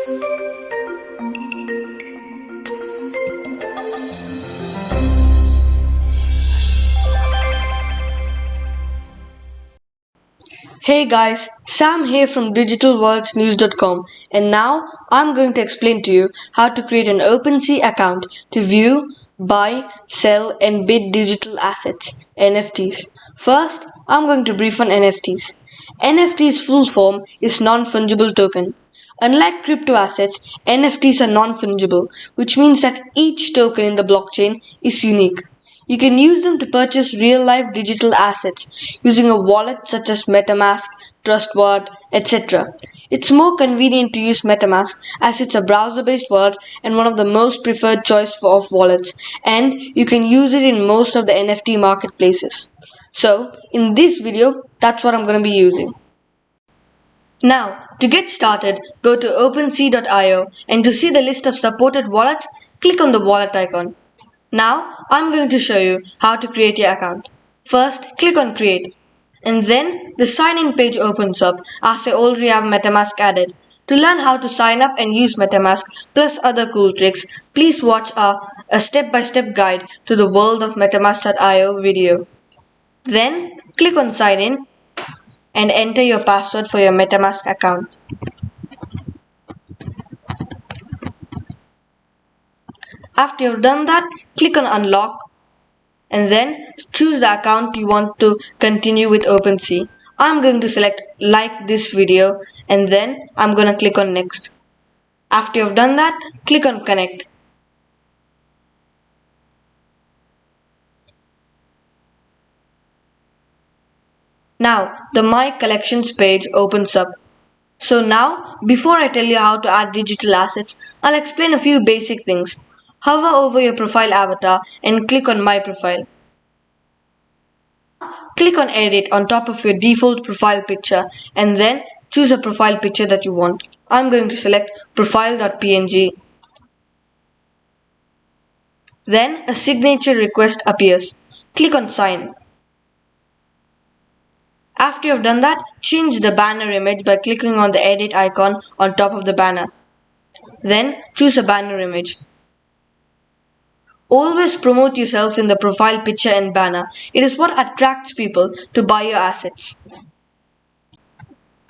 Hey guys, Sam here from digitalworldsnews.com, and now I'm going to explain to you how to create an Opensea account to view, buy, sell and bid digital assets, NFTs. First, I'm going to brief on NFTs. NFT's full form is Non-Fungible Token. Unlike crypto assets, NFTs are non-fungible, which means that each token in the blockchain is unique. You can use them to purchase real-life digital assets using a wallet such as MetaMask, Trustwallet, etc. It's more convenient to use MetaMask as it's a browser-based wallet and one of the most preferred choice of wallets, and you can use it in most of the NFT marketplaces. So, in this video, that's what I'm going to be using. Now, to get started, go to opensea.io, and to see the list of supported wallets, click on the wallet icon. Now, I'm going to show you how to create your account. First, click on create, and then the sign in page opens up as I already have MetaMask added. To learn how to sign up and use MetaMask plus other cool tricks, please watch a step-by-step guide to the world of MetaMask.io video. Then, click on sign in and enter your password for your MetaMask account. After you've done that, click on unlock and then choose the account you want to continue with Opensea. I'm going to select like this video and then I'm going to click on next. After you've done that, click on connect. Now the My Collections page opens up. So now, before I tell you how to add digital assets, I'll explain a few basic things. Hover over your profile avatar and click on My Profile. Click on Edit on top of your default profile picture and then choose a profile picture that you want. I'm going to select profile.png. Then a signature request appears. Click on Sign. After you've done that, change the banner image by clicking on the edit icon on top of the banner. Then choose a banner image. Always promote yourself in the profile picture and banner. It is what attracts people to buy your assets.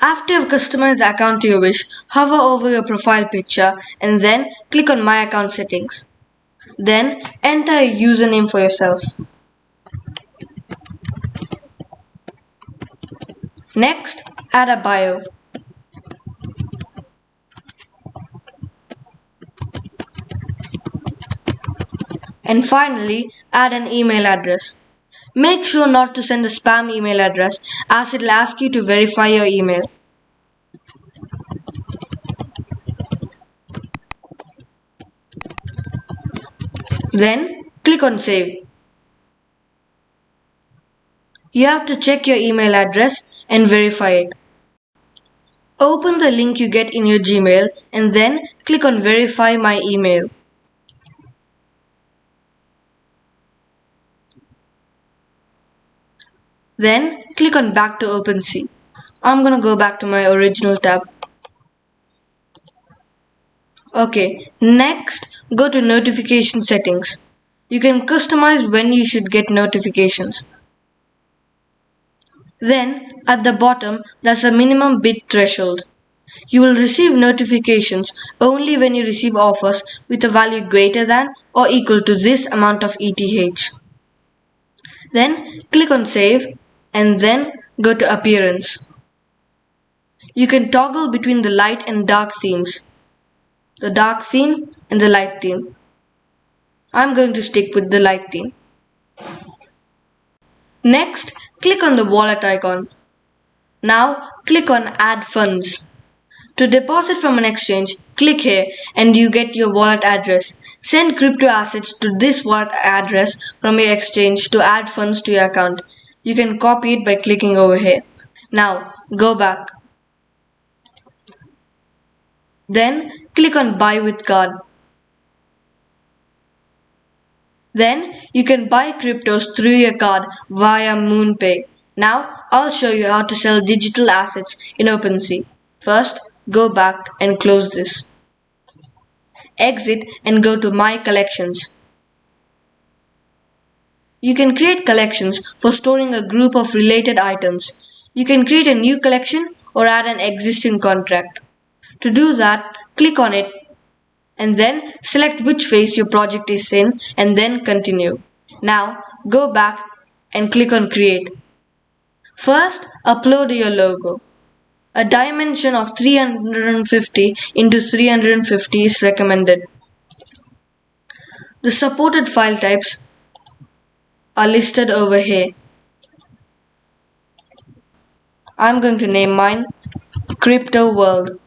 After you've customized the account to your wish, hover over your profile picture and then click on My Account Settings. Then enter a username for yourself. Next, add a bio. And finally, add an email address. Make sure not to send a spam email address as it will ask you to verify your email. Then click on Save. You have to check your email address and verify it. Open the link you get in your Gmail and then click on Verify My Email. Then click on Back to Opensea. I'm gonna go back to my original tab. Okay, next go to Notification Settings. You can customize when you should get notifications. Then at the bottom there's a minimum bid threshold. You will receive notifications only when you receive offers with a value greater than or equal to this amount of ETH. Then click on Save and then go to Appearance. You can toggle between the light and dark themes, the dark theme and the light theme. I'm going to stick with the light theme. Next, click on the wallet icon. Now click on Add Funds. To deposit from an exchange, click here and you get your wallet address. Send crypto assets to this wallet address from your exchange to add funds to your account. You can copy it by clicking over here. Now go back. Then click on Buy with Card. Then you can buy cryptos through your card via MoonPay. Now I'll show you how to sell digital assets in Opensea. First, go back and close this. exit and go to My Collections. You can create collections for storing a group of related items. You can create a new collection or add an existing contract. To do that, click on it and then select which phase your project is in and then continue. Now go back and click on Create. First, upload your logo. A dimension of 350 into 350 is recommended. The supported file types are listed over here. I'm going to name mine Crypto World.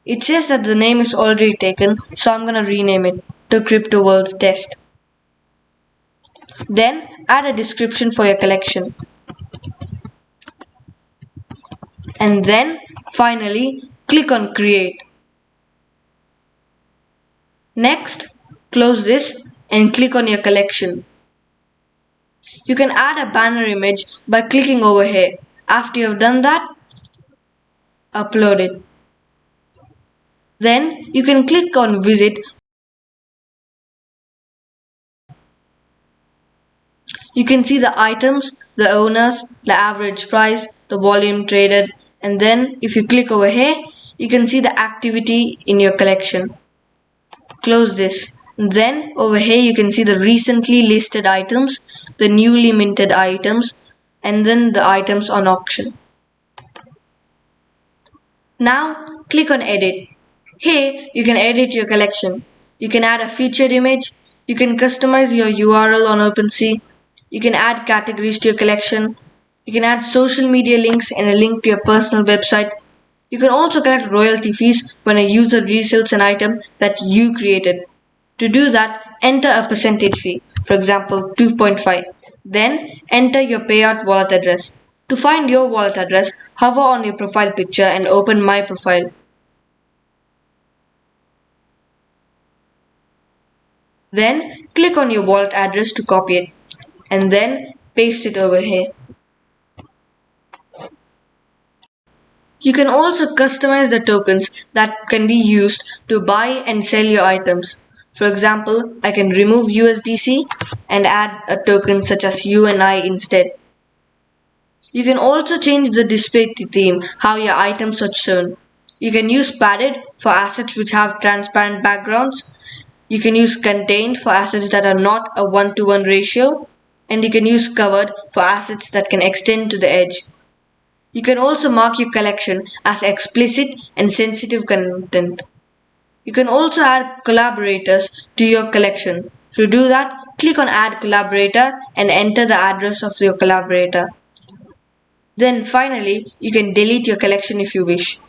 It says that the name is already taken, so I'm going to rename it to Crypto World Test. Then add a description for your collection. And then finally click on Create. Next, close this and click on your collection. You can add a banner image by clicking over here. After you have done that, upload it. Then you can click on Visit. You can see the items, the owners, the average price, the volume traded, and then if you click over here, you can see the activity in your collection. Close this. Then over here you can see the recently listed items, the newly minted items, and then the items on auction. Now click on Edit. Here you can edit your collection. You can add a featured image. You can customize your URL on Opensea. You can add categories to your collection. You can add social media links and a link to your personal website. You can also collect royalty fees when a user resells an item that you created. To do that, enter a percentage fee, for example 2.5. Then enter your payout wallet address. To find your wallet address, hover on your profile picture and open My Profile. Then click on your wallet address to copy it and then paste it over here. You can also customize the tokens that can be used to buy and sell your items. For example, I can remove USDC and add a token such as UNI instead. You can also change the display theme, how your items are shown. You can use padded for assets which have transparent backgrounds. You can use contained for assets that are not a 1-to-1 ratio. And you can use covered for assets that can extend to the edge. You can also mark your collection as explicit and sensitive content. You can also add collaborators to your collection. To do that, click on Add Collaborator and enter the address of your collaborator. Then finally, you can delete your collection if you wish.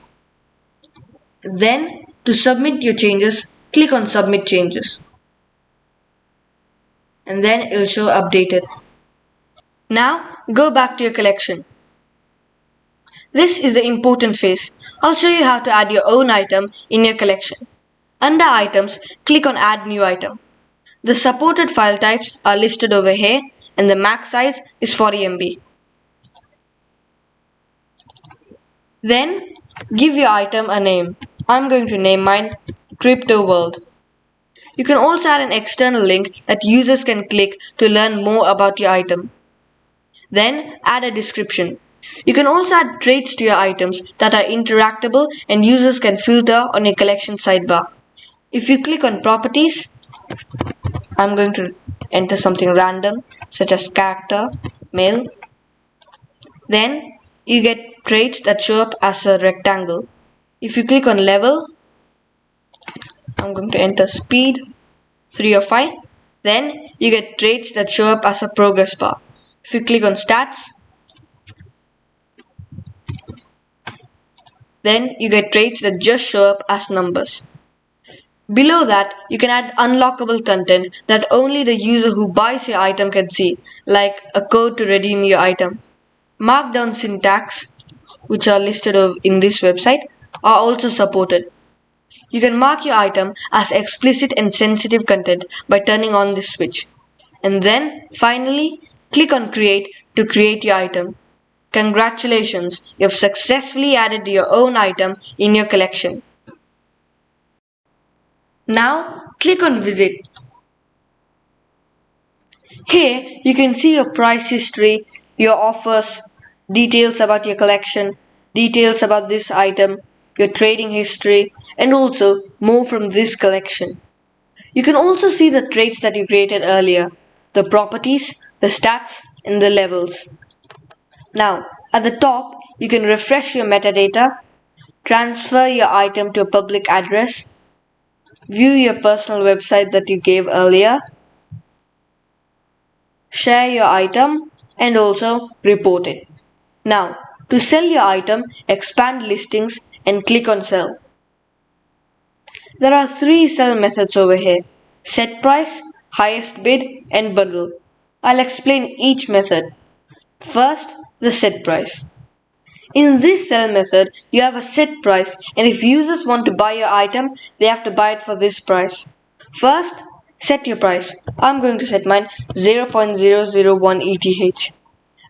Then, to submit your changes, click on Submit Changes. And then it will show updated. Now, go back to your collection. This is the important phase. I'll show you how to add your own item in your collection. Under Items, click on Add New Item. The supported file types are listed over here and the max size is 40 MB. Then, give your item a name. I'm going to name mine Crypto World. You can also add an external link that users can click to learn more about your item. Then, add a description. You can also add traits to your items that are interactable and users can filter on your collection sidebar. If you click on Properties, I'm going to enter something random such as character, male. Then you get traits that show up as a rectangle. If you click on Level, I'm going to enter Speed, 3 or 5. Then you get traits that show up as a progress bar. If you click on Stats, then you get traits that just show up as numbers. Below that, you can add unlockable content that only the user who buys your item can see, like a code to redeem your item. Markdown syntax, which are listed in this website, are also supported. You can mark your item as explicit and sensitive content by turning on this switch. And then, finally, click on Create to create your item. Congratulations, you have successfully added your own item in your collection. Now click on Visit. Here you can see your price history, your offers, details about your collection, details about this item, your trading history, and also more from this collection. You can also see the traits that you created earlier, the properties, the stats, and the levels. Now, at the top, you can refresh your metadata, transfer your item to a public address, view your personal website that you gave earlier, share your item, and also report it. Now, to sell your item, expand listings and click on sell. There are three sell methods over here: set price, highest bid, and bundle. I'll explain each method. First, the set price. In this sell method, you have a set price, and if users want to buy your item, they have to buy it for this price. First, set your price. I'm going to set mine 0.001 ETH.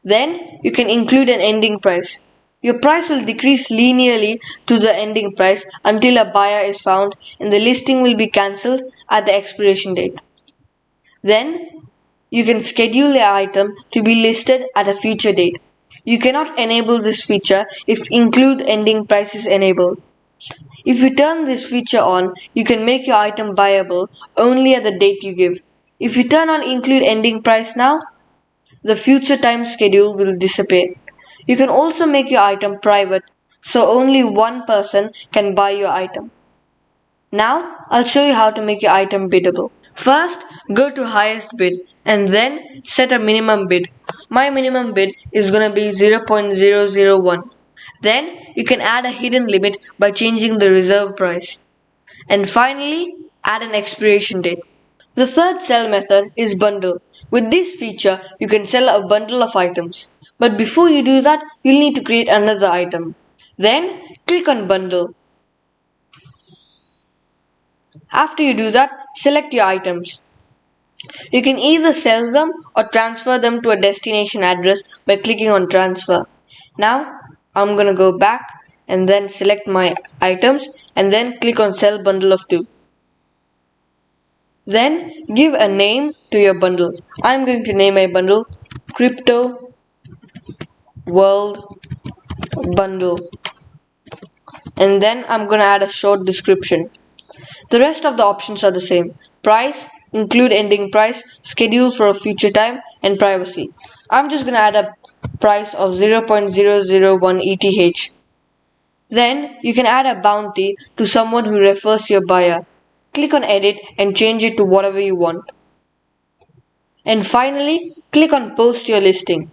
Then you can include an ending price. Your price will decrease linearly to the ending price until a buyer is found and the listing will be cancelled at the expiration date. Then you can schedule the item to be listed at a future date. You cannot enable this feature if include ending price is enabled. If you turn this feature on, you can make your item buyable only at the date you give. If you turn on include ending price now, the future time schedule will disappear. You can also make your item private, so only one person can buy your item. Now, I'll show you how to make your item biddable. First, go to highest bid and then set a minimum bid. My minimum bid is gonna be 0.001. Then you can add a hidden limit by changing the reserve price. And finally, add an expiration date. The third sell method is bundle. With this feature, you can sell a bundle of items. But before you do that, you'll need to create another item. Then click on bundle. After you do that, select your items. You can either sell them or transfer them to a destination address by clicking on transfer. Now, I'm gonna go back and then select my items and then click on sell bundle of 2. Then give a name to your bundle. I'm going to name my bundle Crypto World Bundle. And then I'm gonna add a short description. The rest of the options are the same. Price, include ending price, schedule for a future time, and privacy. I'm just gonna add a price of 0.001 ETH. Then you can add a bounty to someone who refers your buyer. Click on edit and change it to whatever you want. And finally, click on post your listing.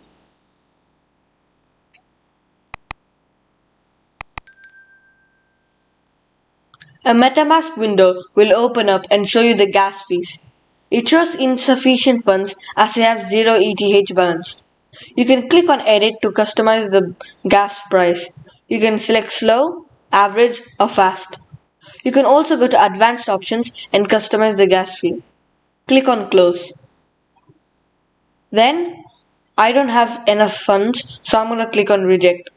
A MetaMask window will open up and show you the gas fees. It shows insufficient funds as I have 0 ETH balance. You can click on edit to customize the gas price. You can select slow, average or fast. You can also go to advanced options and customize the gas fee. Click on close. Then I don't have enough funds, so I'm going to click on reject.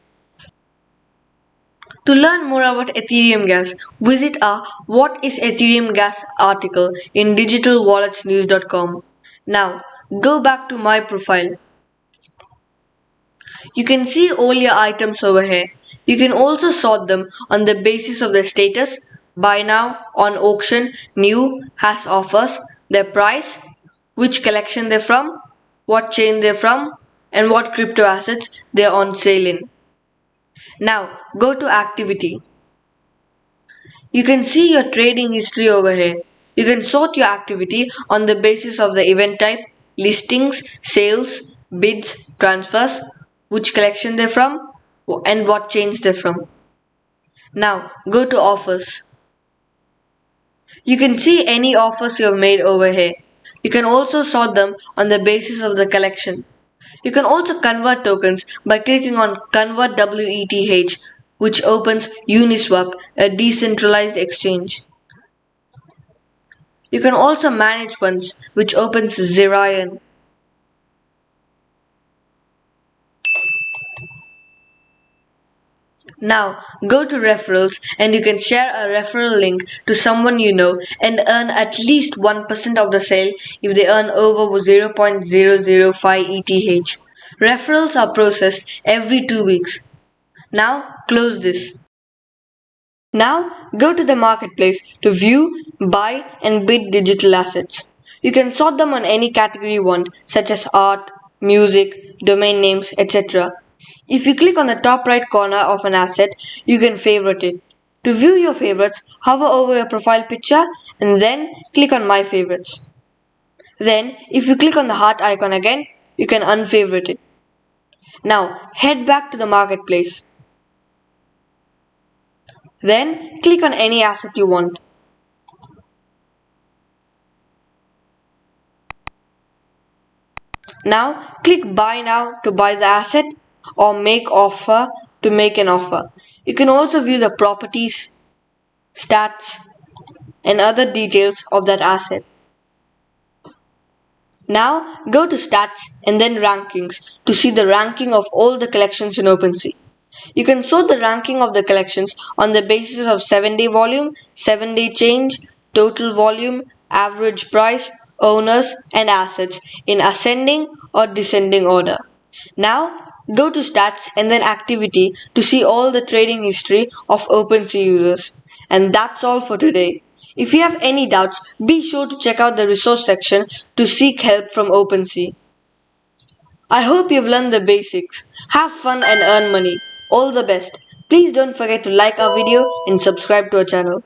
To learn more about Ethereum gas, visit our What is Ethereum gas article in digitalwalletsnews.com. Now, go back to my profile. You can see all your items over here. You can also sort them on the basis of their status, buy now, on auction, new, has offers, their price, which collection they're from, what chain they're from, and what crypto assets they're on sale in. Now, go to activity. You can see your trading history over here. You can sort your activity on the basis of the event type, listings, sales, bids, transfers, which collection they're from, and what chains they're from. Now, go to offers. You can see any offers you have made over here. You can also sort them on the basis of the collection. You can also convert tokens by clicking on Convert WETH, which opens Uniswap, a decentralized exchange. You can also manage funds, which opens Zerion. Now go to referrals and you can share a referral link to someone you know and earn at least 1% of the sale if they earn over 0.005 ETH. Referrals are processed every 2 weeks. Now close this. Now go to the marketplace to view, buy and bid digital assets. You can sort them on any category you want, such as art, music, domain names, etc. If you click on the top right corner of an asset, you can favorite it. To view your favorites, hover over your profile picture and then click on My Favorites. Then, if you click on the heart icon again, you can unfavorite it. Now, head back to the marketplace. Then, click on any asset you want. Now, click Buy Now to buy the asset or Make Offer to make an offer. You can also view the properties, stats, and other details of that asset. Now go to stats and then rankings to see the ranking of all the collections in Opensea. You can sort the ranking of the collections on the basis of 7-day volume, 7-day change, total volume, average price, owners and assets in ascending or descending order. Now go to stats and then activity to see all the trading history of Opensea users. And that's all for today. If you have any doubts, be sure to check out the resource section to seek help from Opensea. I hope you've learned the basics. Have fun and earn money. All the best. Please don't forget to like our video and subscribe to our channel.